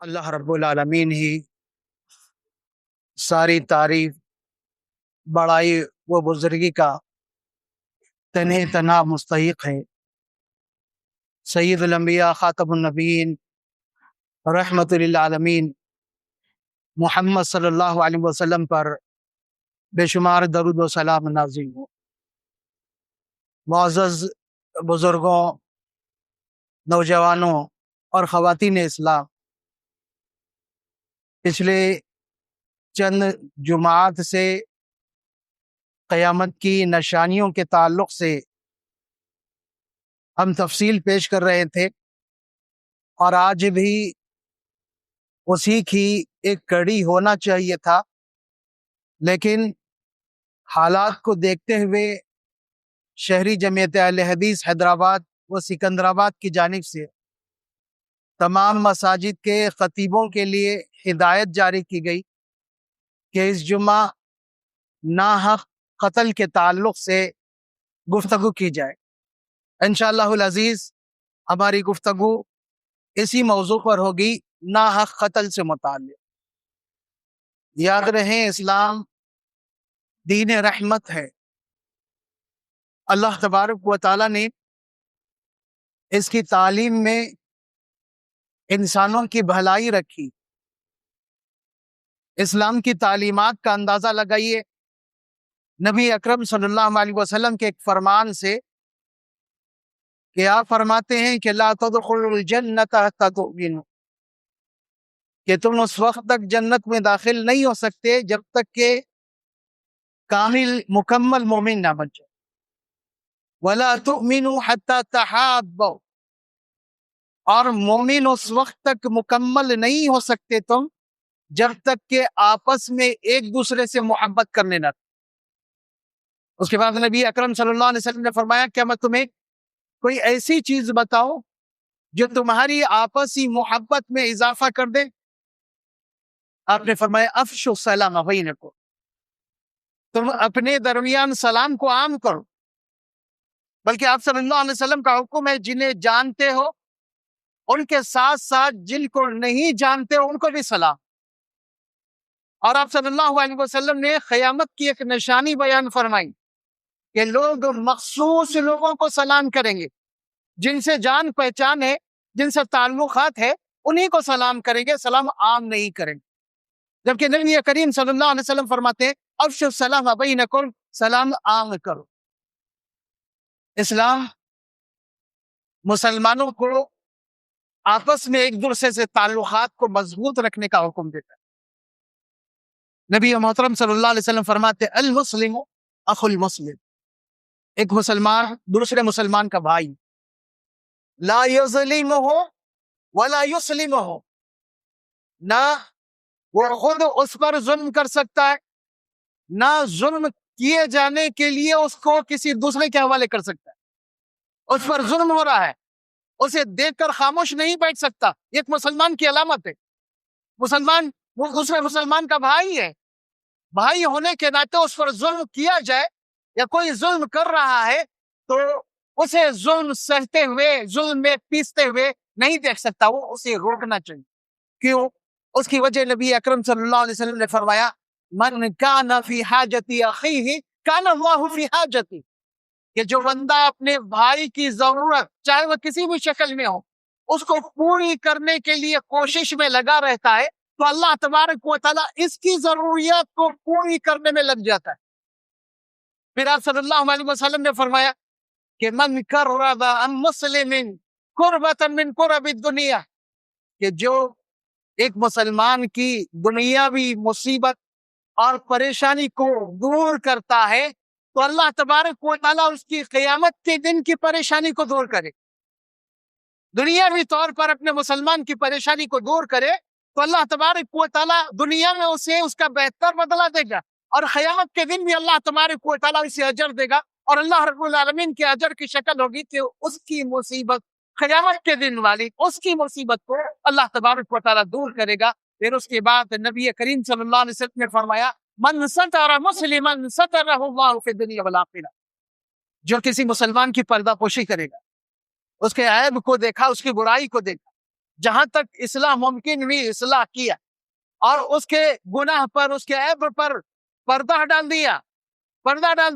اللہ رب العالمین ہی ساری تعریف بڑائی و بزرگی کا تنہی تنہا مستحق ہے۔ سید الانبیاء خاتم النبیین رحمت للعالمین محمد صلی اللہ علیہ وسلم پر بے شمار درود و سلام نازل ہو۔ معزز بزرگوں، نوجوانوں اور خواتین اسلام، پچھلے چند جمعات سے قیامت کی نشانیوں کے تعلق سے ہم تفصیل پیش کر رہے تھے، اور آج بھی اسی کی ایک کڑی ہونا چاہیے تھا، لیکن حالات کو دیکھتے ہوئے شہری جمعیت اہل حدیث حیدرآباد و سکندرآباد کی جانب سے تمام مساجد کے خطیبوں کے لیے ہدایت جاری کی گئی کہ اس جمعہ ناحق قتل کے تعلق سے گفتگو کی جائے۔ انشاءاللہ العزیز ہماری گفتگو اسی موضوع پر ہوگی، ناحق قتل سے متعلق۔ یاد رہیں، اسلام دین رحمت ہے۔ اللہ تبارک و تعالیٰ نے اس کی تعلیم میں انسانوں کی بھلائی رکھی۔ اسلام کی تعلیمات کا اندازہ لگائیے نبی اکرم صلی اللہ علیہ وسلم کے ایک فرمان سے کہ آپ فرماتے ہیں کہ لا تدخلوا الجنت حتی تؤمنوا، کہ تم اس وقت تک جنت میں داخل نہیں ہو سکتے جب تک کہ کامل مکمل مومن نہ بن جائے۔ ولا تؤمنوا حتی تحابوا، اور مومن اس وقت تک مکمل نہیں ہو سکتے تم جب تک کہ آپس میں ایک دوسرے سے محبت کرنے نہ۔ اس کے بعد نبی اکرم صلی اللہ علیہ وسلم نے فرمایا کیا میں تمہیں کوئی ایسی چیز بتاؤں جو تمہاری آپسی محبت میں اضافہ کر دے؟ آپ نے فرمایا افشوا السلام بینکم، تم اپنے درمیان سلام کو عام کرو۔ بلکہ آپ صلی اللہ علیہ وسلم کا حکم ہے جنہیں جانتے ہو ان کے ساتھ ساتھ جن کو نہیں جانتے ہو ان کو بھی سلام۔ اور آپ صلی اللہ علیہ وسلم نے قیامت کی ایک نشانی بیان فرمائی کہ لوگ مخصوص لوگوں کو سلام کریں گے، جن سے جان پہچان ہے، جن سے تعلقات ہے، انہی کو سلام کریں گے، سلام عام نہیں کریں گے۔ جبکہ نبی کریم صلی اللہ علیہ وسلم فرماتے ہیں افشوا السلام بینکم، سلام عام کرو۔ اسلام مسلمانوں کو آپس میں ایک دوسرے سے تعلقات کو مضبوط رکھنے کا حکم دیتا ہے۔ نبی محترم صلی اللہ علیہ وسلم فرماتے ہیں المسلم اخو المسلم، ایک مسلمان دوسرے مسلمان کا بھائی، لا یظلمہ ولا یسلمہ، نہ وہ خود اس پر ظلم کر سکتا ہے، نہ ظلم کیے جانے کے لیے اس کو کسی دوسرے کے حوالے کر سکتا ہے۔ اس پر ظلم ہو رہا ہے، اسے دیکھ کر خاموش نہیں بیٹھ سکتا، یہ ایک مسلمان کی علامت ہے۔ مسلمان وہ دوسرے مسلمان کا بھائی ہے، بھائی ہونے کے ناطے اس پر ظلم کیا جائے یا کوئی ظلم کر رہا ہے تو اسے ظلم سہتے ہوئے، ظلم میں پیستے ہوئے نہیں دیکھ سکتا، وہ اسے روکنا چاہیے۔ کیوں؟ اس کی وجہ نبی اکرم صلی اللہ علیہ وسلم نے فرمایا من کان فی حاجت اخیہ کان اللہ فی حاجتی، کہ جو بندہ اپنے بھائی کی ضرورت چاہے وہ کسی بھی شکل میں ہو اس کو پوری کرنے کے لیے کوشش میں لگا رہتا ہے تو اللہ تبارک و تعالیٰ اس کی ضروریات کو پوری کرنے میں لگ جاتا ہے۔ پھر آپ صلی اللہ علیہ وسلم نے فرمایا کہ من کرب عن مسلم کربۃ من کرب الدنیا، کہ جو ایک مسلمان کی دنیاوی مصیبت اور پریشانی کو دور کرتا ہے تو اللہ تبارک و تعالیٰ اس کی قیامت کے دن کی پریشانی کو دور کرے۔ دنیاوی طور پر اپنے مسلمان کی پریشانی کو دور کرے تو اللہ تبارک و تعالیٰ دنیا میں اسے اس کا بہتر بدلہ دے گا، اور قیامت کے دن بھی اللہ تبارک و تعالیٰ اسے اجر دے گا، اور اللہ رب العالمین کے اجر کی شکل ہوگی کہ اس کی مصیبت قیامت کے دن والی اس کی مصیبت کو اللہ تبارک و تعالیٰ دور کرے گا۔ پھر اس کے بعد نبی کریم صلی اللہ علیہ وسلم نے فرمایا من ستر مسلما سترہ اللہ فی الدنیا والآخرہ، جو کسی مسلمان کی پردہ پوشی کرے گا، اس کے عیب کو دیکھا، اس کی برائی کو دیکھا، جہاں تک اصلاح ممکن ہوئی اصلاح کیا، اور اس کے گناہ پر، اس کے عیب پر پردہ ڈال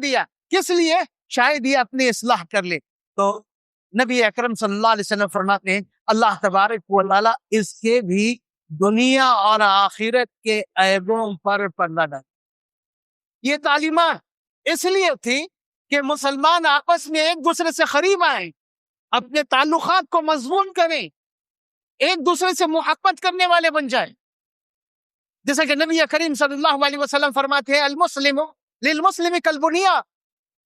دیا. کس لیے؟ شاید یہ اپنی اصلاح کر لے. تو نبی اکرم صلی اللہ علیہ وسلم فرماتے ہیں اللہ تبارک و تعالیٰ اس کے بھی دنیا اور آخرت کے عیبوں پر پردہ ڈال. یہ تعلیمات اس لیے تھی کہ مسلمان آپس میں ایک دوسرے سے قریب آئیں، اپنے تعلقات کو مضبوط کریں، ایک دوسرے سے محبت کرنے والے بن جائیں. جیسے کہ نبی کریم صلی اللہ علیہ وسلم فرماتے ہیں المسلم للمسلم کالبنیاں،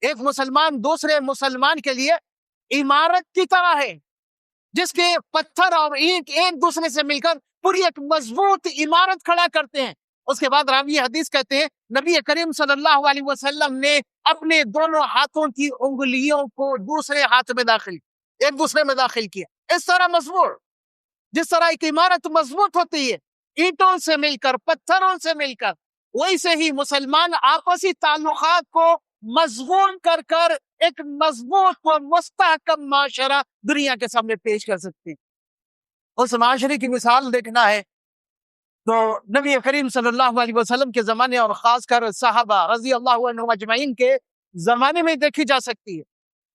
ایک مسلمان دوسرے مسلمان کے لیے عمارت کی طرح ہے، جس کے پتھر اور اینٹ ایک دوسرے سے مل کر پوری ایک مضبوط عمارت کھڑا کرتے ہیں. اس کے بعد راوی حدیث کہتے ہیں نبی کریم صلی اللہ علیہ وسلم نے اپنے دونوں ہاتھوں کی انگلیوں کو دوسرے ہاتھ میں ایک دوسرے میں داخل کیا. اس طرح مضبوط، جس طرح ایک عمارت مضبوط ہوتی ہے اینٹوں سے مل کر، پتھروں سے مل کر، ویسے ہی مسلمان آپسی تعلقات کو مضبوط کر ایک مضبوط و مستحکم معاشرہ دنیا کے سامنے پیش کر سکتے ہیں. اس معاشرے کی مثال دیکھنا ہے تو نبی کریم صلی اللہ علیہ وسلم کے زمانے اور خاص کر صحابہ رضی اللہ عنہم اجمعین کے زمانے میں دیکھی جا سکتی ہے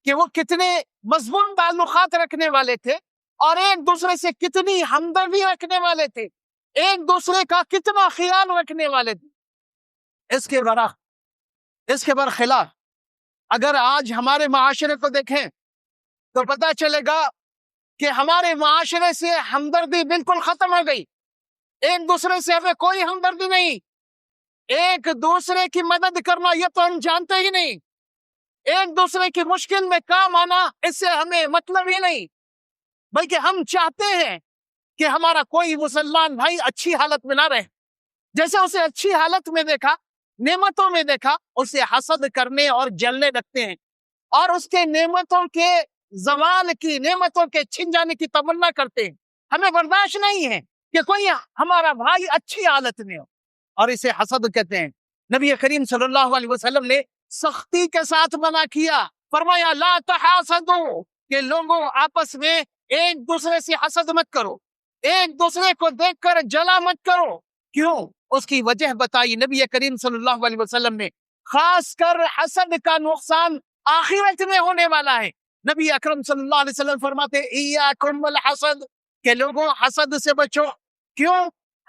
کہ وہ کتنے مضبوط تعلقات رکھنے والے تھے اور ایک دوسرے سے کتنی ہمدردی رکھنے والے تھے، ایک دوسرے کا کتنا خیال رکھنے والے تھے. اس کے برخلاف اگر آج ہمارے معاشرے کو دیکھیں تو پتہ چلے گا کہ ہمارے معاشرے سے ہمدردی بالکل ختم ہو گئی. ایک دوسرے سے ہمیں کوئی ہمدردی نہیں، ایک دوسرے کی مدد کرنا یہ تو ہم جانتے ہی نہیں، ایک دوسرے کی مشکل میں کام آنا اس سے ہمیں مطلب ہی نہیں، بلکہ ہم چاہتے ہیں کہ ہمارا کوئی مسلمان بھائی اچھی حالت میں نہ رہے. جیسے اسے اچھی حالت میں دیکھا، نعمتوں میں دیکھا، اسے حسد کرنے اور جلنے لگتے ہیں اور اس کے نعمتوں کے زوال کی، نعمتوں کے چھن جانے کی تمنا کرتے ہیں. ہمیں برداشت نہیں ہے کہ کوئی ہمارا بھائی اچھی حالت میں ہو، اور اسے حسد کہتے ہیں. نبی کریم صلی اللہ علیہ وسلم نے سختی کے ساتھ منع کیا، فرمایا لا تحاسدوا، کہ لوگوں آپس میں ایک دوسرے سے حسد مت کرو، ایک دوسرے کو دیکھ کر جلا مت کرو. کیوں؟ اس کی وجہ بتائی نبی کریم صلی اللہ علیہ وسلم نے. خاص کر حسد کا نقصان آخرت میں ہونے والا ہے. نبی اکرم صلی اللہ علیہ وسلم فرماتے ایاکم والحسد، کہ لوگوں حسد سے بچو. کیوں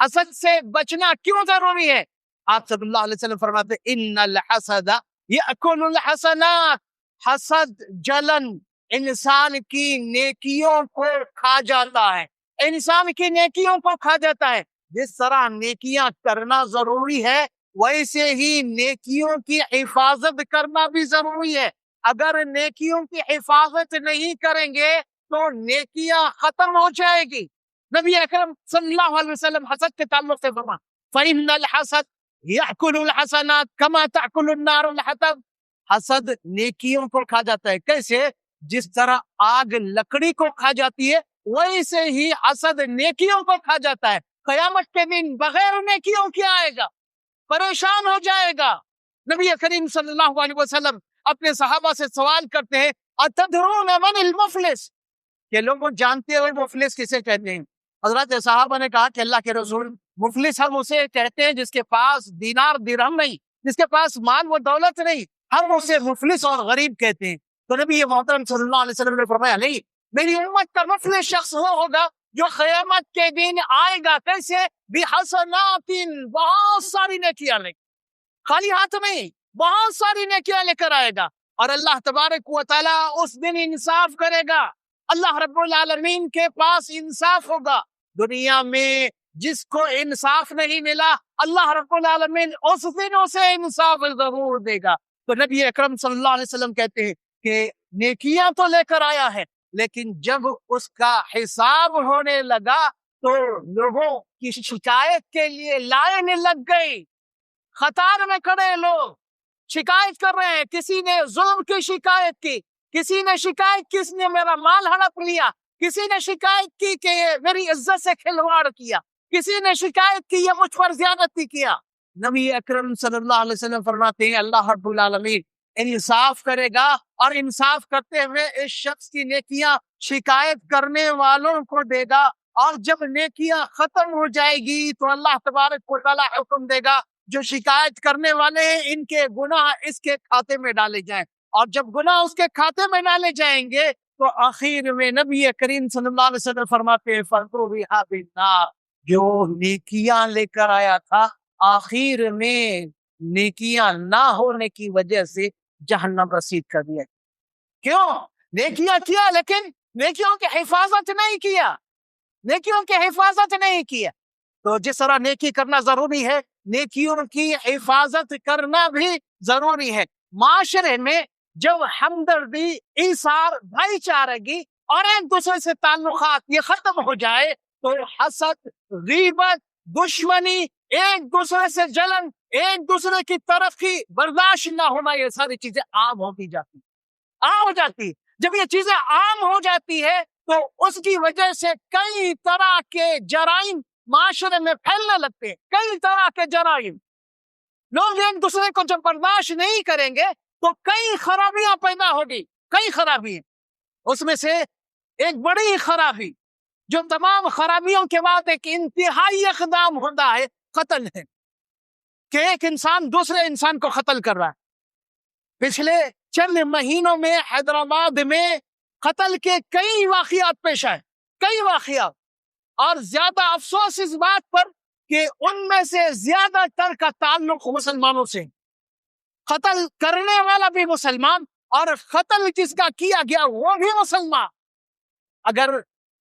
حسد سے بچنا کیوں ضروری ہے؟ آپ صلی اللہ علیہ وسلم فرماتے ان الحسد یاکل الحسنات، حسد، جلن انسان کی نیکیوں کو کھا جاتا ہے، انسان کی نیکیوں کو کھا جاتا ہے. جس طرح نیکیاں کرنا ضروری ہے ویسے ہی نیکیوں کی حفاظت کرنا بھی ضروری ہے. اگر نیکیوں کی حفاظت نہیں کریں گے تو نیکیاں ختم ہو جائے گی. نبی اکرم صلی اللہ علیہ وسلم حسد کے تعلق سے فرما فَإِنَّ الْحَسَدَ يَأْكُلُ الْحَسَنَاتِ كَمَا تَأْكُلُ النَّارُ الْحَطَبَ، حسد نیکیوں کو کھا جاتا ہے. کیسے؟ جس طرح آگ لکڑی کو کھا جاتی ہے ویسے ہی حسد نیکیوں کو کھا جاتا ہے. قیامت کے دن بغیر نیکیوں کے آئے گا، پریشان ہو جائے گا. نبی کریم صلی اللہ علیہ وسلم اپنے صحابہ سے سوال کرتے ہیں اتدرون من المفلس، کہ لوگوں جانتے ہوئے مفلس کسے کہتے ہیں؟ حضرت صحابہ نے کہا کہ اللہ کے رسول، مفلس ہم اسے کہتے ہیں جس کے پاس دینار درہم نہیں، جس کے پاس مال و دولت نہیں، ہم اسے مفلس اور غریب کہتے ہیں. تو نبی محترم صلی اللہ علیہ وسلم نے فرمایا نہیں، میری امت کا مفلس شخص وہ ہوگا جو قیامت کے دن آئے گا. کیسے؟ بحسنات، بہت ساری نیکیاں لے، خالی ہاتھ نہیں، بہت ساری نیکیاں لے کر آئے گا. اور اللہ تبارک و تعالیٰ اس دن انصاف کرے گا. اللہ رب العالمین کے پاس انصاف ہوگا. دنیا میں جس کو انصاف نہیں ملا اللہ رب العالمین اس دن اسے انصاف ضرور دے گا. تو نبی اکرم صلی اللہ علیہ وسلم کہتے ہیں کہ نیکیاں تو لے کر آیا ہے، لیکن جب اس کا حساب ہونے لگا تو لوگوں کی شکایت کے لیے لائن لگ گئی. قطار میں کھڑے لوگ شکایت کر رہے ہیں. کسی نے ظلم کی شکایت کی، کسی نے شکایت کی اس نے میرا مال ہڑپ لیا، کسی نے شکایت کی کہ میری عزت سے کھلواڑ کیا، کسی نے شکایت کی یہ مجھ پر زیادتی کیا. نبی اکرم صلی اللہ علیہ وسلم فرماتے ہیں اللہ رب العالمین انصاف کرے گا، اور انصاف کرتے ہوئے اس شخص کی نیکیاں شکایت کرنے والوں کو دے گا اور جب نیکیاں ختم ہو جائے گی تو اللہ تبارک و تعالیٰ حکم دے گا جو شکایت کرنے والے ہیں ان کے گناہ اس کے کھاتے میں ڈالے جائیں، اور جب گناہ اس کے کھاتے میں ڈالے جائیں گے تو آخر میں نبی کریم صلی اللہ علیہ وسلم فرماتے ہیں فَانْظُرْ بِهَا بِالنَّارِ، جو نیکیاں لے کر آیا تھا آخر میں نیکیاں نہ ہونے کی وجہ سے جہنم رسید کر دیا۔ کیوں؟ نیکیاں کیا لیکن نیکیوں کی حفاظت نہیں کیا، نیکیوں کی حفاظت نہیں کیا۔ تو جس طرح نیکی کرنا ضروری ہے، نیکیوں کی حفاظت کرنا بھی ضروری ہے۔ معاشرے میں جب ہمدردی، ایثار، بھائی چارگی اور ایک دوسرے سے تعلقات یہ ختم ہو جائے تو حسد، غیبت، دشمنی، ایک دوسرے سے جلن، ایک دوسرے کی ترقی برداشت نہ ہونا، یہ ساری چیزیں عام ہوتی جاتی، عام ہو جاتی۔ جب یہ چیزیں عام ہو جاتی ہے تو اس کی وجہ سے کئی طرح کے جرائم معاشرے میں پھیلنے لگتے ہیں، کئی طرح کے جرائم۔ لوگ ایک دوسرے کو جب برداشت نہیں کریں گے تو کئی خرابیاں پیدا ہوگی، کئی خرابی۔ اس میں سے ایک بڑی خرابی جو تمام خرابیوں کے بعد ایک انتہائی اقدام ہوتا ہے، قتل ہے، کہ ایک انسان دوسرے انسان کو قتل کر رہا ہے۔ پچھلے چند مہینوں میں حیدرآباد میں قتل کے کئی واقعات پیش آئے، کئی واقعات، اور زیادہ افسوس اس بات پر کہ ان میں سے زیادہ تر کا تعلق مسلمانوں سے، قتل کرنے والا بھی مسلمان اور قتل جس کا کیا گیا وہ بھی مسلمان۔ اگر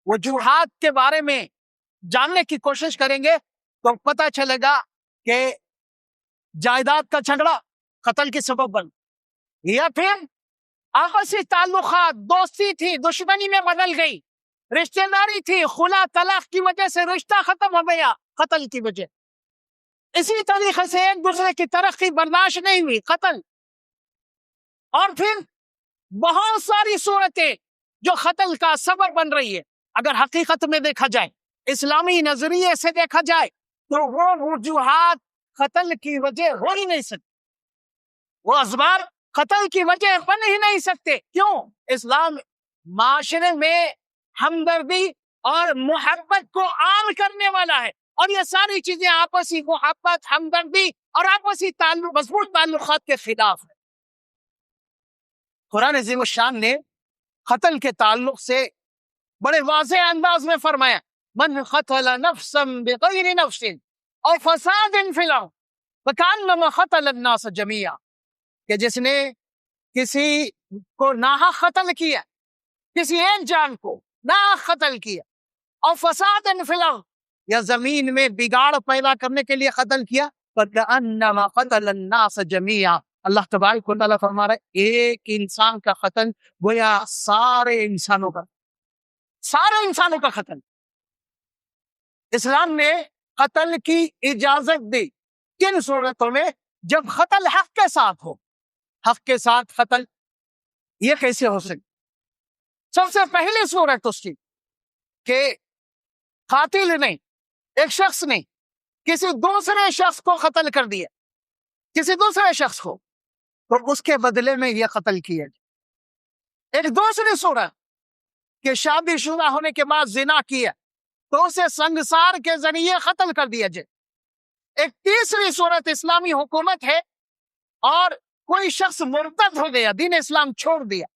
وجوہات کے بارے میں جاننے کی کوشش کریں گے تو پتہ چلے گا کہ جائیداد کا جھگڑا قتل کے سبب بن، یا پھر آپسی تعلقات، دوستی تھی دشمنی میں بدل گئی، رشتہ داری تھی خلا طلاق کی وجہ سے رشتہ ختم ہو گیا قتل کی وجہ، اسی طریقے سے ایک دوسرے کی ترقی برداشت نہیں ہوئی، قتل۔ اور پھر بہت ساری صورتیں جو قتل کا سبب بن رہی ہے، اگر حقیقت میں دیکھا جائے، اسلامی نظریے سے دیکھا جائے تو وہ وجوہات قتل کی وجہ ہو ہی نہیں سکتی، وہ اسباب قتل کی وجہ بن ہی نہیں سکتے۔ کیوں؟ اسلام معاشرے میں ہمدردی اور محبت کو عام کرنے والا ہے، اور یہ ساری چیزیں آپسی محبت، ہمدردی اور آپسی تعلق، مضبوط تعلقات کے خلاف ہے۔ قرآن عظیم الشان نے قتل کے تعلق سے بڑے واضح انداز میں فرمایا من قتل نفسا بغیر نفس او فساد فی الارض فکأنما قتل الناس جميعا، کہ جس نے کسی کو ناحق قتل کیا، کسی ایک جان کو ناحق قتل کیا، اور فساد فی الارض، یا زمین میں بگاڑ پیدا کرنے کے لیے قتل کیا، فکأنما قتل الناس جميعا، اللہ تبارک و تعالیٰ فرما رہا ہے ایک انسان کا قتل گویا سارے انسانوں کا قتل۔ اسلام نے قتل کی اجازت دی کن صورتوں میں؟ جب قتل حق کے ساتھ ہو۔ حق کے ساتھ قتل یہ کیسے ہو سکتا؟ سب سے پہلی صورت اس کی کہ قاتل نے، ایک شخص نے کسی دوسرے شخص کو قتل کر دیا، کسی دوسرے شخص کو، تو اس کے بدلے میں یہ قتل کیا جائے۔ ایک دوسری صورت کہ شادی شدہ ہونے کے بعد زنا کیا تو اسے سنگسار کے ذریعے قتل کر دیا جائے۔ ایک تیسری صورت اسلامی حکومت ہے اور کوئی شخص مرتد ہو گیا، دین اسلام چھوڑ دیا،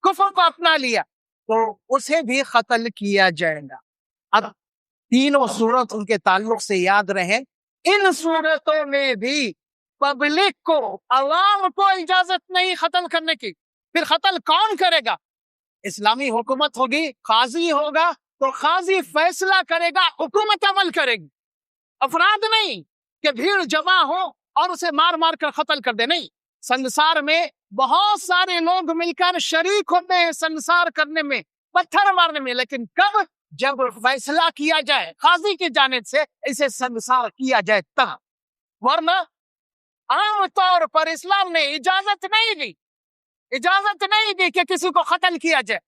کفر کو اپنا لیا، تو اسے بھی قتل کیا جائے گا۔ اب تینوں صورت ان کے تعلق سے یاد رہیں، ان صورتوں میں بھی پبلک کو، عوام کو اجازت نہیں قتل کرنے کی۔ پھر قتل کون کرے گا؟ اسلامی حکومت ہوگی، قاضی ہوگا تو قاضی فیصلہ کرے گا، حکومت عمل کرے گی، افراد نہیں کہ بھیڑ جمع ہو اور اسے مار مار کر قتل کر دے، نہیں۔ سنسار میں بہت سارے لوگ مل کر شریک ہوتے ہیں سنسار کرنے میں، پتھر مارنے میں، لیکن کب؟ جب فیصلہ کیا جائے قاضی کی جانب سے اسے سنسار کیا جائے تب، ورنہ عام طور پر اسلام نے اجازت نہیں دی کہ کسی کو قتل کیا جائے۔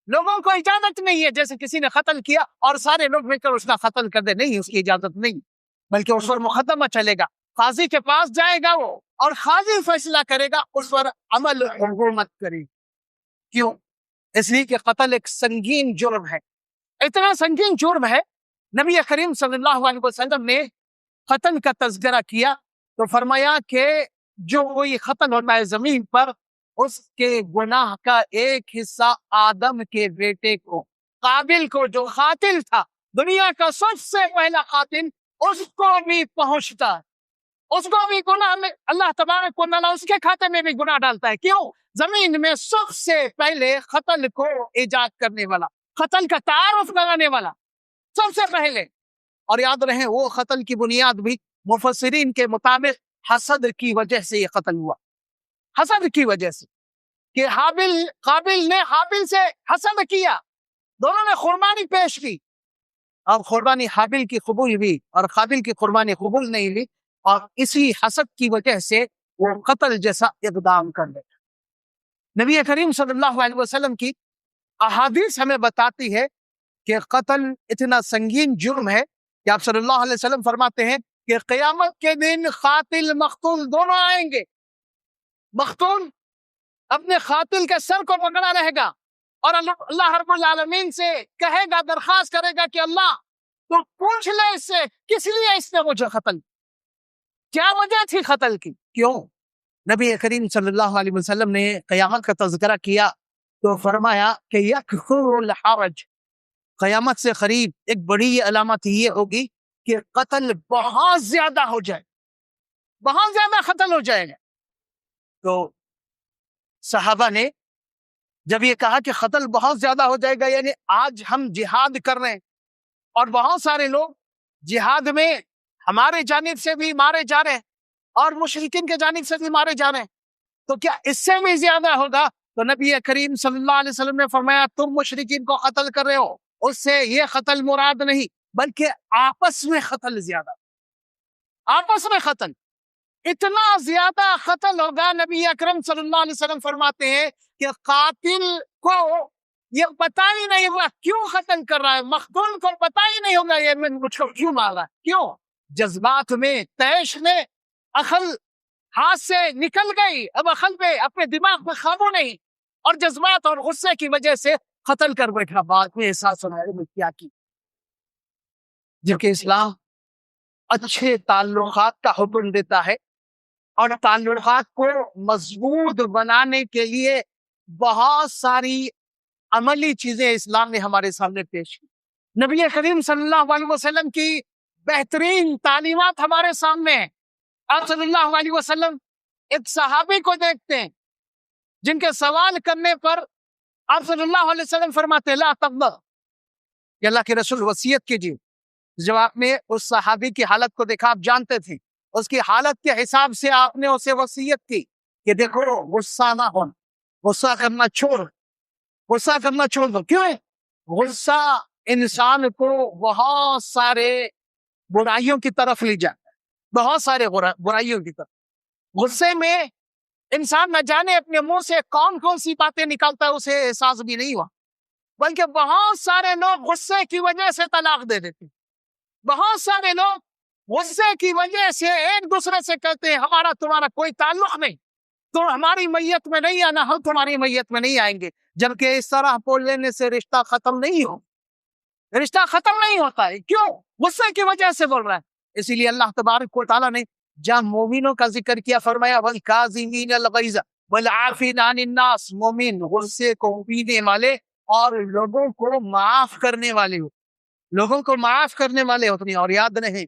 لوگوں کو اجازت نہیں ہے جیسے کسی نے قتل کیا اور سارے لوگ مل کر اس کا قتل کر دے، نہیں، اس کی اجازت نہیں، بلکہ اس پر مقدمہ چلے گا، قاضی کے پاس جائے گا وہ، اور قاضی فیصلہ کرے گا، اس پر عمل حکومت کرے۔ کیوں؟ اس لیے کہ قتل ایک سنگین جرم ہے، اتنا سنگین جرم ہے. نبی کریم صلی اللہ علیہ وسلم نے قتل کا تذکرہ کیا تو فرمایا کہ جو کوئی قتل ہوتا ہے زمین پر اس کے گناہ کا ایک حصہ آدم کے بیٹے کو، قابل کو، جو قاتل تھا، دنیا کا سب سے پہلا قاتل، اس کو بھی پہنچتا ہے. اس کو بھی گناہ میں اللہ تبارک و تعالیٰ اس کے کھاتے میں بھی گناہ ڈالتا ہے. کیوں؟ زمین میں سب سے پہلے قتل کو ایجاد کرنے والا، قتل کا تعارف لگانے والا سب سے پہلے. اور یاد رہے وہ قتل کی بنیاد بھی مفسرین کے مطابق حسد کی وجہ سے یہ قتل ہوا. حسد کی وجہ سے کہ قابل نے حابل سے حسد کیا، دونوں نے قربانی پیش کی اور قربانی حابل کی قبول ہوئی اور قابل کی قربانی قبول نہیں لی، اور اسی حسد کی وجہ سے وہ قتل جیسا اقدام کر لے. نبی کریم صلی اللہ علیہ وسلم کی احادیث ہمیں بتاتی ہے کہ قتل اتنا سنگین جرم ہے کہ آپ صلی اللہ علیہ وسلم فرماتے ہیں کہ قیامت کے دن قاتل مقتول دونوں آئیں گے. مقتول اپنے قاتل کے سر کو پکڑا رہے گا اور اللہ رب العالمین سے کہے گا، درخواست کرے گا کہ اللہ تو پوچھ لے اس سے کس لیے اس نے مجھے قتل، کیا وجہ تھی قتل کی. کیوں؟ نبی کریم صلی اللہ علیہ وسلم نے قیامت کا تذکرہ کیا تو فرمایا کہ یکثر الحرج، قیامت سے قریب ایک بڑی علامت یہ ہوگی کہ قتل بہت زیادہ ہو جائے، بہت زیادہ قتل ہو جائے گا. تو صحابہ نے جب یہ کہا کہ قتل بہت زیادہ ہو جائے گا، یعنی آج ہم جہاد کر رہے ہیں اور بہت سارے لوگ جہاد میں ہمارے جانب سے بھی مارے جا رہے ہیں اور مشرکین کے جانب سے بھی مارے جا رہے ہیں، تو کیا اس سے بھی زیادہ ہوگا؟ تو نبی کریم صلی اللہ علیہ وسلم نے فرمایا تم مشرکین کو قتل کر رہے ہو، اس سے یہ قتل مراد نہیں بلکہ آپس میں قتل زیادہ، آپس میں قتل اتنا زیادہ قتل ہوگا. نبی اکرم صلی اللہ علیہ وسلم فرماتے ہیں کہ قاتل کو یہ پتہ ہی نہیں ہوگا کیوں قتل کر رہا ہے، مقتول کو پتہ ہی نہیں ہوگا یہ مجھ کو کیوں مار رہا ہے. کیوں؟ جذبات میں تیش میں عقل ہاتھ سے نکل گئی، اب عقل پہ اپنے دماغ پہ قابو نہیں، اور جذبات اور غصے کی وجہ سے قتل کر بیٹھا. بعد میں احساس ہونا ہے کیا کی. جبکہ اسلام اچھے تعلقات کا حکم دیتا ہے اور تعلقات کو مضبوط بنانے کے لیے بہت ساری عملی چیزیں اسلام نے ہمارے سامنے پیش کی. نبی کریم صلی اللہ علیہ وسلم کی بہترین تعلیمات ہمارے سامنے ہیں. آپ صلی اللہ علیہ وسلم ایک صحابی کو دیکھتے ہیں جن کے سوال کرنے پر آپ صلی اللہ علیہ وسلم فرماتے لا تغضب، کہ اللہ کے رسول وصیت کیجیے. جب آپ نے اس صحابی کی حالت کو دیکھا، آپ جانتے تھے اس کی حالت کے حساب سے آپ نے اسے وصیت کی کہ دیکھو غصہ نہ ہونا، غصہ کرنا چھوڑ دو. کیوں ہے؟ غصہ انسان کو بہت سارے برائیوں کی طرف لے جاتا ہے، بہت سارے برائیوں کی طرف. غصے میں انسان نہ جانے اپنے منہ سے کون سی باتیں نکالتا ہے اسے احساس بھی نہیں ہوا، بلکہ بہت سارے لوگ غصے کی وجہ سے طلاق دے دیتے. بہت سارے لوگ غصے کی وجہ سے ایک دوسرے سے کہتے ہیں ہمارا تمہارا کوئی تعلق نہیں، تم ہماری میت میں نہیں آنا، ہم تمہاری میت میں نہیں آئیں گے. جبکہ اس طرح بول لینے سے رشتہ ختم نہیں ہوتا ہے. کیوں؟ غصے کی وجہ سے بول رہا ہے. اسی لیے اللہ تبارک و تعالیٰ نے جب مومنوں کا ذکر کیا فرمایا وَالْكَاظِمِينَ الْغَيْظَ وَالْعَافِينَ عَنِ النَّاسِ، مومن غصے کو پینے والے اور لوگوں کو معاف کرنے والے ہوتے ہیں. اور یاد رہے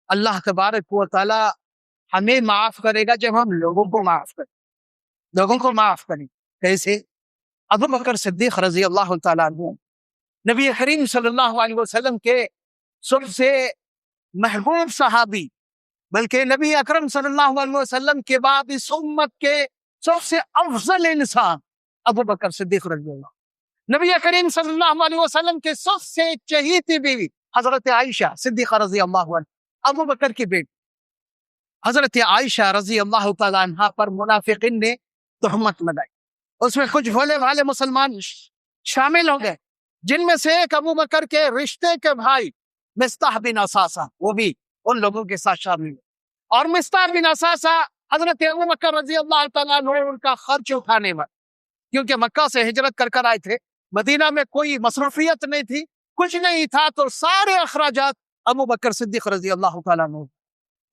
اللہ تبارک و تعالیٰ ہمیں معاف کرے گا جب ہم لوگوں کو معاف کریں. کیسے؟ ابو بکر صدیق رضی اللہ تعالیٰ عنہ نبی کریم صلی اللہ علیہ وسلم کے سب سے محبوب صحابی، بلکہ نبی اکرم صلی اللہ علیہ وسلم کے بعد اس امت کے سب سے افضل انسان ابو بکر صدیق رضی اللہ. نبی کریم صلی اللہ علیہ وسلم کے سب سے چہیتی بیوی حضرت عائشہ صدیقہ رضی اللہ عنہ، ابو بکر کی بیٹی حضرت عائشہ رضی اللہ تعالیٰ عنہ پر منافقین نے تہمت لگائی. اس میں کچھ بھولے بھالے مسلمان شامل ہو گئے، جن میں سے ایک ابو بکر کے رشتے کے بھائی مصطح بن اساسہ، وہ بھی ان لوگوں کے ساتھ شامل ہوئے. اور مصطح بن اساسہ حضرت ابو بکر رضی اللہ تعالیٰ عنہ ان کا خرچ اٹھانے والے، کیونکہ مکہ سے ہجرت کر آئے تھے، مدینہ میں کوئی مصروفیت نہیں تھی کچھ نہیں تھا تو سارے اخراجات ابو بکر صدیق رضی اللہ تعالیٰ عنہ.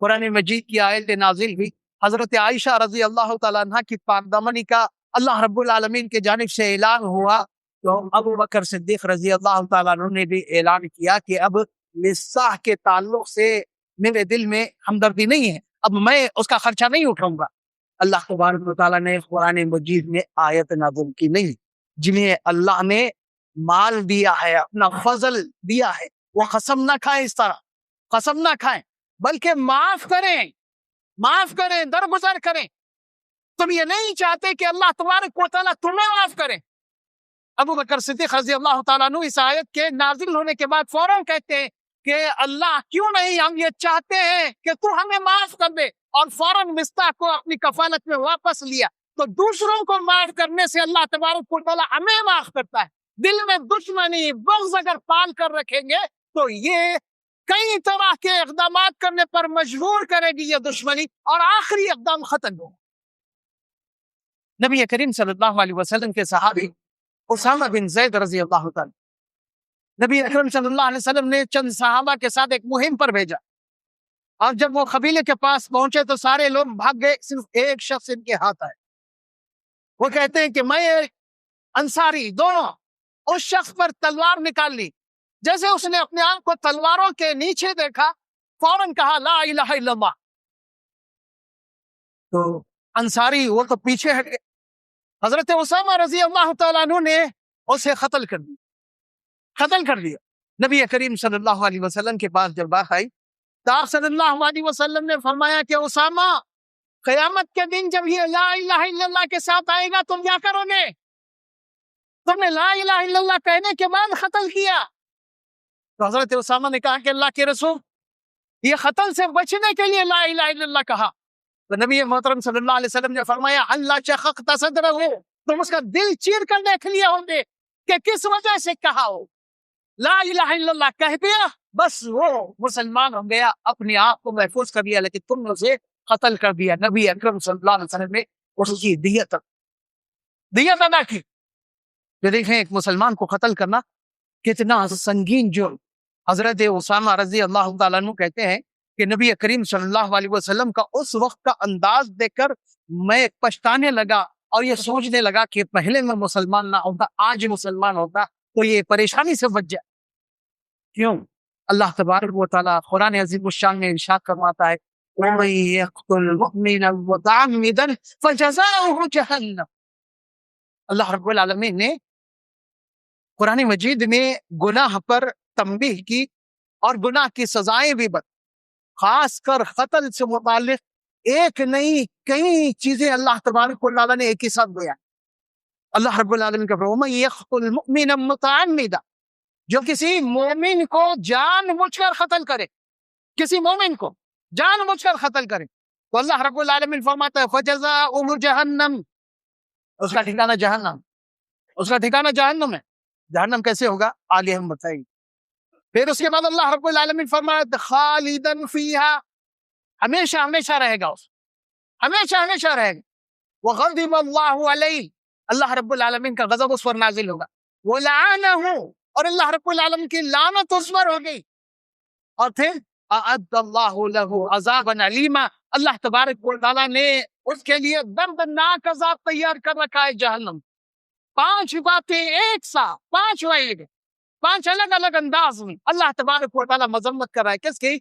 قرآن مجید کی آیت نازل ہوئی، حضرت عائشہ رضی اللہ تعالیٰ عنہ کی پاکدامنی کا اللہ رب العالمین کی جانب سے اعلان ہوا تو ابو بکر صدیق رضی اللہ تعالیٰ عنہ نے بھی اعلان کیا کہ اب نصاح کے تعلق سے میرے دل میں ہمدردی نہیں ہے، اب میں اس کا خرچہ نہیں اٹھاؤں گا. اللہ تبارک و تعالیٰ نے قرآن مجید میں آیت نازل کی نہیں، جنہیں اللہ نے مال دیا ہے، اپنا فضل دیا ہے، وہ قسم نہ کھائیں، اس طرح قسم نہ کھائیں، بلکہ معاف کریں، درگزر کریں. تم یہ نہیں چاہتے کہ اللہ تبارک و تعالیٰ تمہیں معاف کرے. ابو بکر صدیق رضی اللہ تعالیٰ عنہ اس آیت کے نازل ہونے کے بعد فوراً کہتے ہیں کہ اللہ کیوں نہیں، ہم یہ چاہتے ہیں کہ تو ہمیں معاف کر دے، اور فوراً مصطح کو اپنی کفالت میں واپس لیا. تو دوسروں کو معاف کرنے سے اللہ تبارک و تعالیٰ ہمیں معاف کرتا ہے. دل میں دشمنی بغض اگر پال کر رکھیں گے تو یہ کئی طرح کے اقدامات کرنے پر مجبور کرے گی یہ دشمنی، اور آخری اقدام ختم ہو. نبی کریم صلی اللہ علیہ وسلم کے صحابی اسامہ بن زید رضی اللہ تعالی، نبی اکرم صلی اللہ علیہ وسلم نے چند صحابہ کے ساتھ ایک مہم پر بھیجا، اور جب وہ قبیلے کے پاس پہنچے تو سارے لوگ بھاگ گئے، صرف ایک شخص ان کے ہاتھ آئے. وہ کہتے ہیں کہ میں انصاری دونوں اس شخص پر تلوار نکال لی. جیسے اس نے اپنے آپ کو تلواروں کے نیچے دیکھا، فوراً کہا لا الہ الا اللہ. تو انصاری وہ تو پیچھے ہٹ گئے. حضرت اسامہ رضی اللہ تعالیٰ عنہ نے اسے قتل کر دیا. نبی کریم صلی اللہ علیہ وسلم کے پاس جب بات آئی تو آپ صلی اللہ علیہ وسلم نے فرمایا کہ اسامہ، قیامت کے دن جب یہ لا الہ الا اللہ کے ساتھ آئے گا تم کیا کرو گے؟ تم نے لا الہ الا اللہ کہنے کے بعد قتل کیا. تو حضرت اسامہ نے کہا کہ اللہ کے رسول، یہ قتل سے بچنے کے لیے لا الہ الا اللہ کہا. تو نبی محترم صلی اللہ علیہ وسلم نے فرمایا اللہ شققت صدرہ، تم اس کا دل چیر کر دیکھ لیا ہوں گے کہ کس وجہ سے کہا ہو. لا الہ الا اللہ کہہ دیا، بس وہ مسلمان ہو گیا، اپنے آپ کو محفوظ کر لیا، لیکن تم نے اسے قتل کر دیا. نبی اکرم صلی اللہ علیہ وسلم نے اس کی دیت ادا کی. جو دیکھیں ایک مسلمان کو قتل کرنا کتنا سنگین جرم. حضرت اسامہ رضی اللہ تعالیٰ عنہ کہتے ہیں کہ نبی کریم صلی اللہ علیہ وسلم کا اس وقت کا انداز دیکھ کر میں پچھتانے لگا اور یہ سوچنے لگا کہ پہلے میں مسلمان نہ ہوتا، آج مسلمان ہوتا تو یہ پریشانی سے بچ جائے. کیوں؟ اللہ تبارک و تعالیٰ قرآن عظیم الشان میں ارشاد فرماتا ہے وَمَن يَقْتُلْ مُؤْمِنًا مُتَعَمِّدًا فَجَزَاؤُهُ جَهَنَّمُ. اللہ رب العالمین نے قرآن مجید میں گناہ پر تنبیہ کی اور گناہ کی سزائیں بھی بتائیں. خاص کر قتل سے متعلق ایک نہیں کئی چیزیں اللہ تبارک و تعالیٰ نے ایک ہی ساتھ بیان. اللہ رب العالمین کا وَمَن يَقْتُلْ مُؤْمِنًا مُتَعَمِّدًا، جو کسی مومن کو جان بوجھ کر قتل کرے، کسی مومن کو جان بوجھ کر قتل کرے، تو اللہ رب العالمین فرماتا ہے فَجَزَاؤُهُ جَهَنَّمُ، اس کا ٹھکانہ جہنم، اس کا ٹھکانہ جہنم ہے. جہنم کیسے ہوگا آگے ہم بتائیں. پھر اس کے بعد اللہ رب العالمین فرماتا خالدن فیہا، ہمیشہ ہمیشہ رہے گا، اس ہمیشہ ہمیشہ رہے گا. وغضب اللہ علیہ، اللہ رب العالمین کا غضب اس پر نازل ہوگا. ولعنہ، اور اللہ رب العالمین کی لعنت اس پر ہوگی. اور پھر اعد اللہ لہ عذابا علیما، اللہ تبارک و تعالیٰ نے اس کے لیے دردناک عذاب تیار کر رکھا ہے جہنم. 5 باتیں ایک ساتھ، 5 وعید، 5 الگ الگ انداز میں اللہ تبارک و تعالیٰ مذمت کر رہا ہے. کس کی؟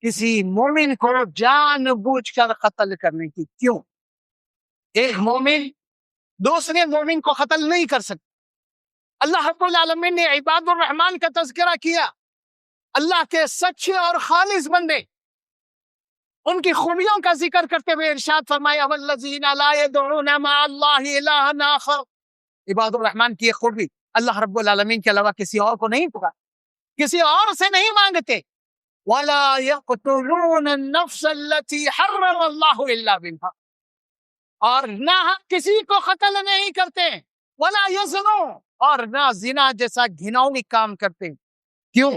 کسی مومن کو جان بوجھ کر قتل کرنے کی. کیوں؟ ایک مومن دوسرے مومن کو قتل نہیں کر سکتا. اللہ رب العالمین نے عباد الرحمن کا تذکرہ کیا، اللہ کے سچے اور خالص بندے، ان کی خوبیوں کا ذکر کرتے ہوئے ارشاد فرمایا والذین لا يدعون مع اللہ الہا آخر. عباد الرحمن کی ایک خوبی، اللہ رب العالمین کے علاوہ کسی اور کو نہیں پکار، کسی اور سے نہیں مانگتے. وَلَا يَقْتُلُونَ النَّفْسَ الَّتِي حَرَّمَ اللَّهُ إِلَّا بِالْحَقِّ، اور نہ کسی کو قتل نہیں کرتے. وَلَا يَزْنُونَ، اور نہ زنا جیسا گھناؤنی کام کرتے. کیوں؟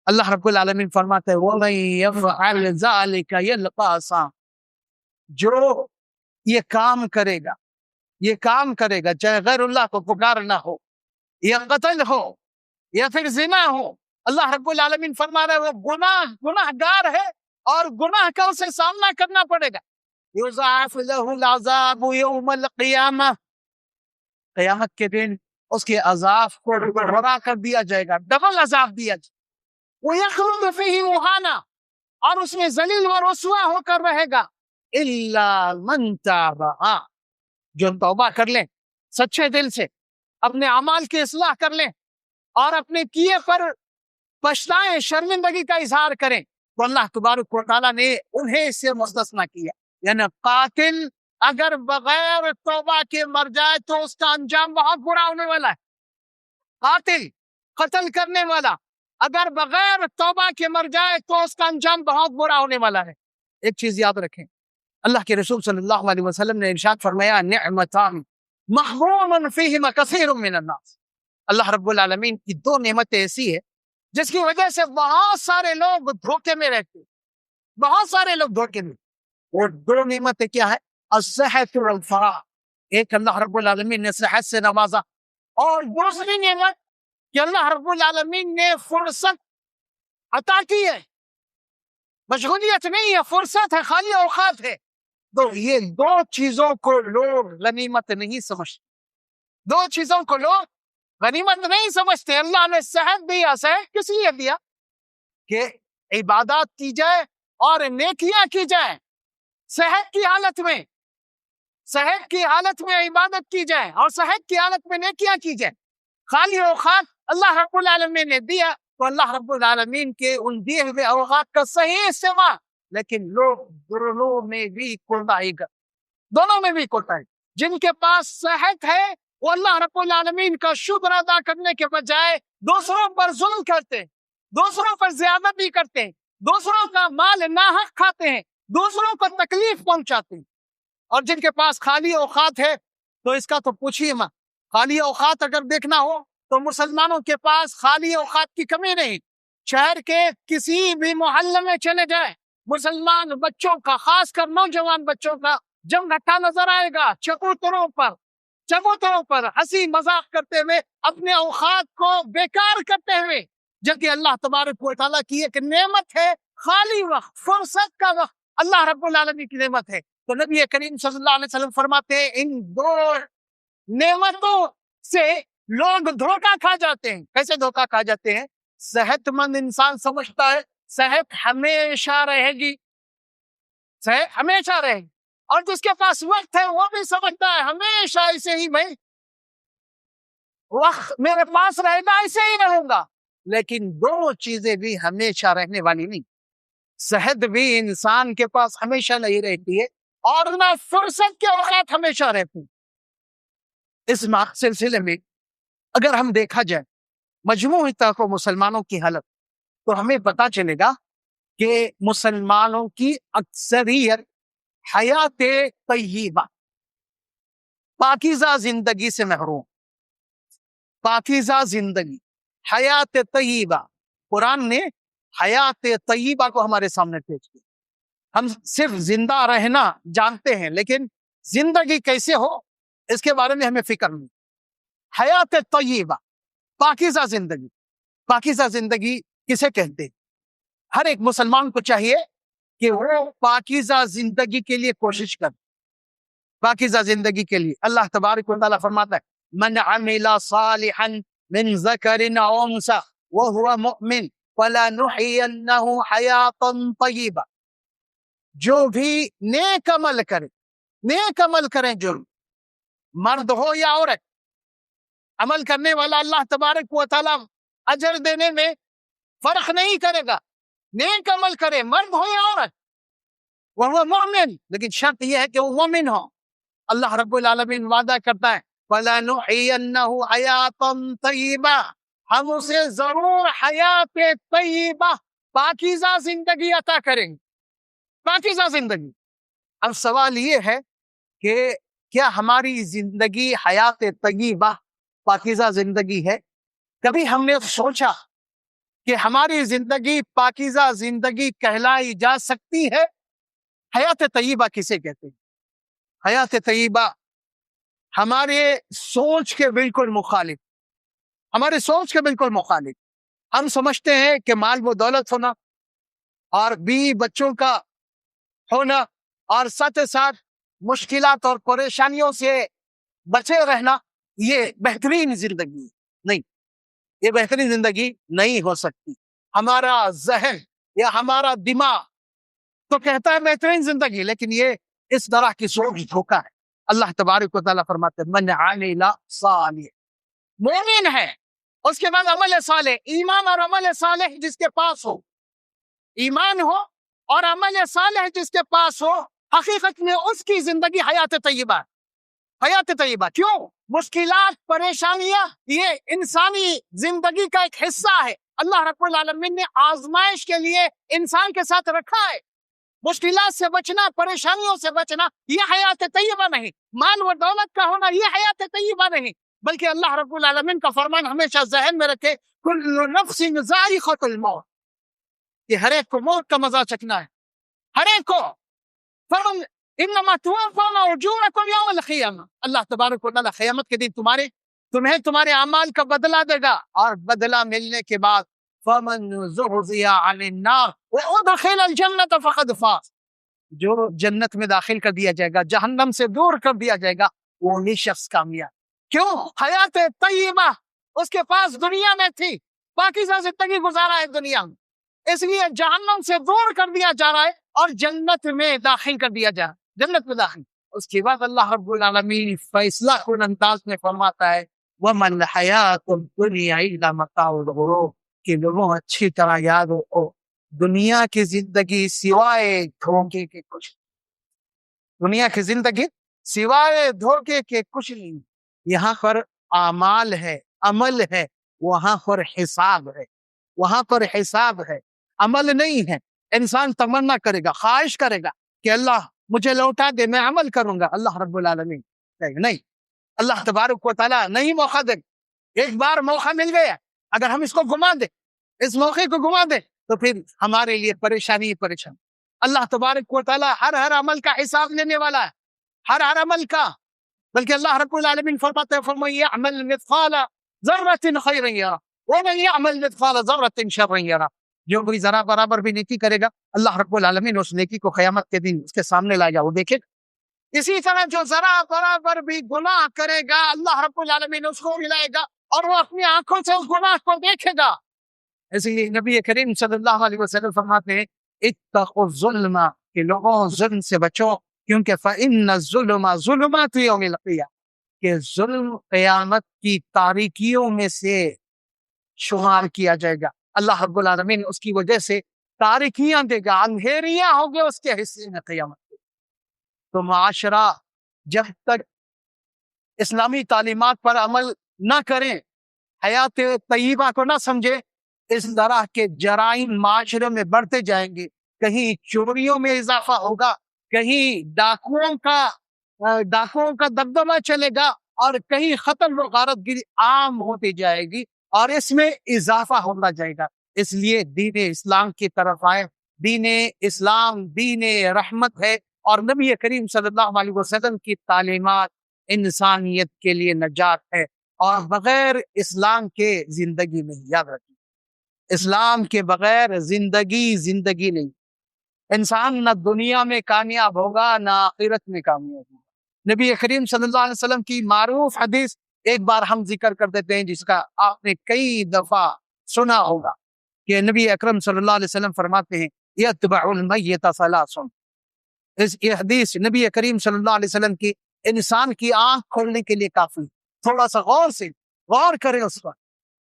اللہ رب العالمین فرماتے ہیں وَمَن يَفْعَلْ ذَلِكَ يَلْقَ أَثَامًا، جو یہ کام کرے گا چاہے غیر اللہ کو پکارنا ہو یا قتل ہو، یا پھر زنا ہو، اللہ رب العالمین فرما رہے وہ گناہ گار ہے اور گناہ کا اسے سامنا کرنا پڑے گا. یضاعف له العذاب یوم القیامہ، قیامت کے دن اس کے عذاب کو بڑھا کر دیا جائے گا، ڈبل عذاب دیا جائے گا. وَيَخْلُدُ فِيهِ مُهَانًا، اور اس میں ذلیل و رسوا ہو کر رہے گا. إِلَّا مَنْ تَابَ، جو توبہ کر لیں سچے دل سے، اپنے اعمال کی اصلاح کر لیں اور اپنے کیے پر پچھتائیں، شرمندگی کا اظہار کریں، تو اللہ تبارک و تعالیٰ نے انہیں اس سے مستثنیٰ کیا. یعنی قاتل اگر بغیر توبہ کے مر جائے تو اس کا انجام بہت برا ہونے والا ہے. قاتل، قتل کرنے والا اگر بغیر توبہ کے مر جائے تو اس کا انجام بہت برا ہونے والا ہے. ایک چیز یاد رکھیں، اللہ کے رسول صلی اللہ علیہ وسلم نے ارشاد فرمایا نعمتان محروم فیہما کثیر من الناس. اللہ رب العالمین کی دو نعمتیں ایسی ہے جس کی وجہ سے بہت سارے لوگ دھوکے میں رہتے، بہت سارے لوگ دھوکے میں. اور دو نعمتیں کیا ہے؟ الصحت والفراغ، ایک اللہ رب العالمین نے صحت سے نوازا، اور دوسری نعمت کہ اللہ رب العالمین نے فرصت عطا کی ہے. مشغولیت نہیں ہے، فرصت ہے، خالی اوقات ہے. تو یہ دو چیزوں کو لوگ غنیمت نہیں سمجھتے، دو چیزوں کو لوگ غنیمت نہیں سمجھتے. اللہ نے صحت دیا، صحت کس لیے دیا؟ کہ عبادات کی جائے اور نیکیاں کی جائے. صحت کی حالت میں، صحت کی حالت میں عبادت کی جائے اور صحت کی حالت میں نیکیاں کی جائے. خالی اوقات اللہ رب العالمین نے دیا تو اللہ رب العالمین کے ان دیے ہوئے اوقات کا صحیح استعمال. لیکن لوگ دونوں میں بھی کوتاہی کر، دونوں میں بھی کوتاہی. جن کے پاس صحت ہے وہ اللہ رب العالمین کا شکر ادا کرنے کے بجائے دوسروں پر ظلم کرتے ہیں، دوسروں پر زیادتی کرتے ہیں، دوسروں کا مال ناحق کھاتے ہیں، دوسروں کو تکلیف پہنچاتے ہیں. اور جن کے پاس خالی اوقات ہے تو اس کا تو پوچھیے مت. خالی اوقات اگر دیکھنا ہو تو مسلمانوں کے پاس خالی اوقات کی کمی نہیں. شہر کے کسی بھی محلے میں چلے جائیں، مسلمان بچوں کا، خاص کر نوجوان بچوں کا جم گھٹا نظر آئے گا. چبوتروں پر ہنسی مذاق کرتے ہوئے، اپنے اوقات کو بیکار کرتے ہوئے، جبکہ اللہ تبارک و تعالیٰ کی ایک نعمت ہے خالی وقت، فرصت کا وقت، اللہ رب العالمین کی نعمت ہے. تو نبی کریم صلی اللہ علیہ وسلم فرماتے ہیں ان دو نعمتوں سے لوگ دھوکہ کھا جاتے ہیں. کیسے دھوکہ کھا جاتے ہیں؟ صحت مند انسان سمجھتا ہے صحت ہمیشہ رہے گی، صحت ہمیشہ رہے گی، اور جس کے پاس وقت ہے وہ بھی سمجھتا ہے ہمیشہ ایسے ہی میں وقت میرے پاس رہے گا، ایسے ہی رہوں گا. لیکن دو چیزیں بھی ہمیشہ رہنے والی نہیں. صحت بھی انسان کے پاس ہمیشہ نہیں رہتی ہے اور نہ فرصت کے اوقات ہمیشہ رہتی. اس سلسلے میں اگر ہم دیکھا جائے مجموعی طور پر مسلمانوں کی حالت، تو ہمیں پتا چلے گا کہ مسلمانوں کی اکثریت حیات طیبہ، پاکیزہ زندگی سے محروم. پاکیزہ زندگی، حیات طیبہ. قرآن نے حیات طیبہ کو ہمارے سامنے پیش کیا. ہم صرف زندہ رہنا جانتے ہیں لیکن زندگی کیسے ہو اس کے بارے میں ہمیں فکر نہیں. حیات طیبہ، پاکیزہ زندگی. پاکیزہ زندگی کسے کہتے ہیں؟ ہر ایک مسلمان کو چاہیے کہ وہ پاکیزہ زندگی کے لیے کوشش کرے. پاکیزہ زندگی کے لیے اللہ تبارک و تعالیٰ فرماتا ہے من عمل صالحا من ذکر او انثى وهو مؤمن فلنحيينه حیاتا طیبہ. جو بھی نیک عمل کریں جو مرد ہو یا عورت، عمل کرنے والا اللہ تبارک و تعالیٰ اجر دینے میں فرق نہیں کرے گا. نیک عمل کرے، مرد ہو یا عورت، وہ مومن، لیکن شرط یہ ہے کہ وہ مومن ہو. اللہ رب العالمین وعدہ کرتا ہے فَلَنُحْيِيَنَّهُ حَيَاةً طَيِّبَةً، ہم اسے ضرور حیات طیبہ، پاکیزہ زندگی عطا کریں گے. پاکیزہ زندگی. اب سوال یہ ہے کہ کیا ہماری زندگی حیات طیبہ، پاکیزہ زندگی ہے؟ کبھی ہم نے سوچا کہ ہماری زندگی پاکیزہ زندگی کہلائی جا سکتی ہے؟ حیات طیبہ کسے کہتے ہیں؟ حیات طیبہ ہمارے سوچ کے بالکل مخالف. ہماری سوچ کے بالکل مخالف. ہم سمجھتے ہیں کہ مال و دولت ہونا اور بیوی بچوں کا ہونا اور ساتھ ساتھ مشکلات اور پریشانیوں سے بچے رہنا یہ بہترین زندگی ہے. نہیں، یہ بہترین زندگی نہیں ہو سکتی. ہمارا ذہن یا ہمارا دماغ تو کہتا ہے بہترین زندگی، لیکن یہ اس طرح کی سوچ دھوکا ہے. اللہ تبارک و تعالیٰ فرماتے ہیں من عمل صالح، مومن ہے اس کے بعد عمل صالح، ایمان اور عمل صالح جس کے پاس ہو، ایمان ہو اور عمل صالح جس کے پاس ہو، حقیقت میں اس کی زندگی حیات طیبہ. حیات طیبہ کیوں؟ مشکلات پریشانیاں یہ انسانی زندگی کا ایک حصہ ہے. اللہ رب العالمین نے آزمائش کے لیے انسان کے ساتھ رکھا ہے. مشکلات سے بچنا، پریشانیوں سے بچنا یہ حیات طیبہ نہیں. مال و دولت کا ہونا یہ حیات طیبہ نہیں، بلکہ اللہ رب العالمین کا فرمان ہمیشہ ذہن میں رکھے کل نفس ذائقۃ الموت، یہ ہر ایک کو موت کا مزہ چکھنا ہے، ہر ایک کو. فرمان انما توفون اجورکم یوم القیامہ، اللہ تبارک و تعالیٰ قیامت کے دن تمہیں تمہارے اعمال کا بدلہ دے گا، اور بدلہ ملنے کے بعد فمن زحزح عن النار وادخل الجنة فقد فاز، جو جنت میں داخل کر دیا جائے گا، جہنم سے دور کر دیا جائے گا، وہی شخص کامیاب. کیوں؟ حیات طیبہ اس کے پاس دنیا میں تھی، پاکیزہ زندگی گزارا ہے دنیا میں، اس لیے جہنم سے دور کر دیا جا رہا ہے اور جنت میں داخل کر دیا جا رہا ہے، جنت میں داخل. اس کے بعد اللہ رب العالمین فیصلہ کن انداز میں فرماتا ہے وَمَا الْحَيَاةُ الدُّنْيَا إِلَّا مَتَاعُ الْغُرُورِ، کہ لوگوں اچھی طرح یاد ہو دنیا کی زندگی سوائے دھوکے کے کچھ، دنیا کی زندگی سوائے دھوکے کے کچھ نہیں. یہاں پر اعمال ہے، عمل ہے، وہاں پر حساب ہے، وہاں پر حساب ہے، عمل نہیں ہے. انسان تمنا کرے گا، خواہش کرے گا کہ اللہ مجھے لوٹا دے، میں عمل کروں گا. اللہ رب العالمین نہیں، اللہ تبارک و تعالیٰ نہیں موقع دے. ایک بار موقع مل گیا، اگر ہم اس کو گما دیں، اس موقع کو گما دیں تو پھر ہمارے لیے پریشانی. اللہ تبارک و تعالیٰ ہر عمل کا حساب لینے والا ہے، ہر عمل کا. بلکہ اللہ رب العالمین فرماتے ہیں فَمَن يَعْمَلْ مِثْقَالَ ذَرَّةٍ خَيْرًا يَرَهُ وَمَن يَعْمَلْ مِثْقَالَ ذَرَّةٍ شَرًّا يَرَهُ. جو کوئی ذرا برابر بھی نیکی کرے گا، اللہ رب العالمین اس نیکی کو قیامت کے دن اس کے سامنے لائے گا، وہ دیکھے. اسی طرح جو ذرا برابر بھی گناہ کرے گا، اللہ رب العالمین اس کو ملائے گا اور وہ اپنی آنکھوں سے اس گناہ کو دیکھے گا. اس لیے نبی کریم صلی اللہ علیہ وسلم فرماتے ہیں اتقوا الظلم، کہ لوگوں ظلم سے بچو، کیونکہ فإن الظلم ظلمات یوم القیامہ، کہ ظلم قیامت کی تاریکیوں میں سے شمار کیا جائے گا. اللہ رب العالمین اس کی وجہ سے تاریکیاں دے گا، اندھیریاں ہوں گے اس کے حصے میں قیامت. تو معاشرہ جب تک اسلامی تعلیمات پر عمل نہ کریں، حیات طیبہ کو نہ سمجھے، اس طرح کے جرائم معاشرے میں بڑھتے جائیں گے. کہیں چوریوں میں اضافہ ہوگا، کہیں ڈاکوؤں کا دبدبہ چلے گا، اور کہیں قتل و غارت گری عام ہوتی جائے گی، اور اس میں اضافہ ہوتا جائے گا. اس لیے دین اسلام کی طرف آئے. دین اسلام دین رحمت ہے، اور نبی کریم صلی اللہ علیہ وسلم کی تعلیمات انسانیت کے لیے نجات ہے، اور بغیر اسلام کے زندگی نہیں. یاد رکھیں، اسلام کے بغیر زندگی نہیں. انسان نہ دنیا میں کامیاب ہوگا، نہ آخرت میں کامیاب ہوگا. نبی کریم صلی اللہ علیہ وسلم کی معروف حدیث ایک بار ہم ذکر کر دیتے ہیں، جس کا آپ نے کئی دفعہ سنا ہوگا، کہ نبی اکرم صلی اللہ علیہ وسلم فرماتے ہیں یتبع المیت ثلاث. یہ حدیث نبی کریم صلی اللہ علیہ وسلم کی انسان کی آنکھ کھولنے کے لیے کافی. تھوڑا سا غور کریں اس پر،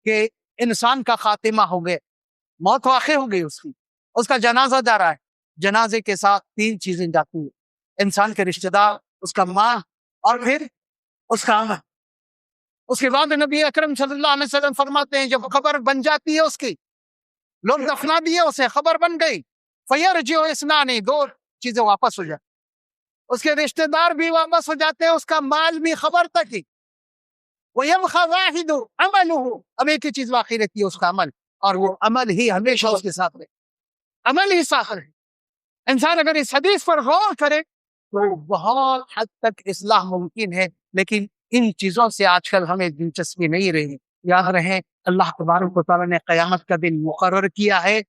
کہ انسان کا خاتمہ ہو گئے، موت واقع ہو گئی، اس کا جنازہ جا رہا ہے. جنازے کے ساتھ 3 چیزیں جاتی ہیں: انسان کے رشتہ دار، اس کا ماں، اور پھر اس کا عمل. اس کے بعد نبی اکرم صلی اللہ علیہ وسلم فرماتے ہیں جب خبر بن جاتی ہے، اس کی لوگ دفنا دیے اسے، خبر بن گئی، فیرجع اثنان، 2 چیزیں واپس ہو جاتی. اس کے رشتہ دار بھی واپس ہو جاتے ہیں، اس کا مال بھی خبر تک ہی. وَيَبْقَى وَاحِدُ عَمَلُهُ، اب ایک ہی چیز باقی رہتی ہے، اس کا عمل، اور وہ عمل ہی ہمیشہ اس کے ساتھ رہے، عمل ہی ساتھ رہے. انسان اگر اس حدیث پر غور کرے تو بہت حد تک اصلاح ممکن ہے. لیکن ان چیزوں سے آج کل ہمیں دلچسپی نہیں رہی. یاد رہے اللہ تبارک و تعالیٰ نے قیامت کا دن مقرر کیا ہے،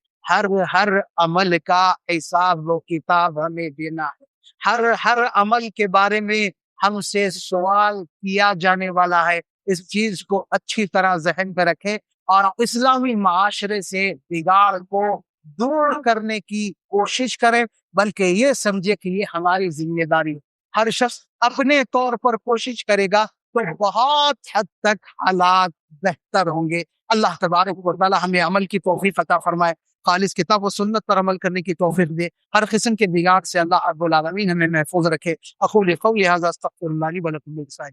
ہر عمل کا حساب و کتاب ہمیں دینا ہے، ہر عمل کے بارے میں ہم سے سوال کیا جانے والا ہے۔ اس چیز کو اچھی طرح ذہن پہ رکھیں اور اسلامی معاشرے سے بگاڑ کو دور کرنے کی کوشش کریں، بلکہ یہ سمجھے کہ یہ ہماری ذمہ داری ہے۔ ہر شخص اپنے طور پر کوشش کرے گا تو بہت حد تک حالات بہتر ہوں گے۔ اللہ تبارک و تعالی ہمیں عمل کی توفیق عطا فرمائے، خالص کتاب و سنت پر عمل کرنے کی توفیق دے، ہر قسم کے بگاڑ سے اللہ رب العالمین ہمیں محفوظ رکھے۔ اقول قولی ھذا استغفر اللہ لی ولکم ولسائر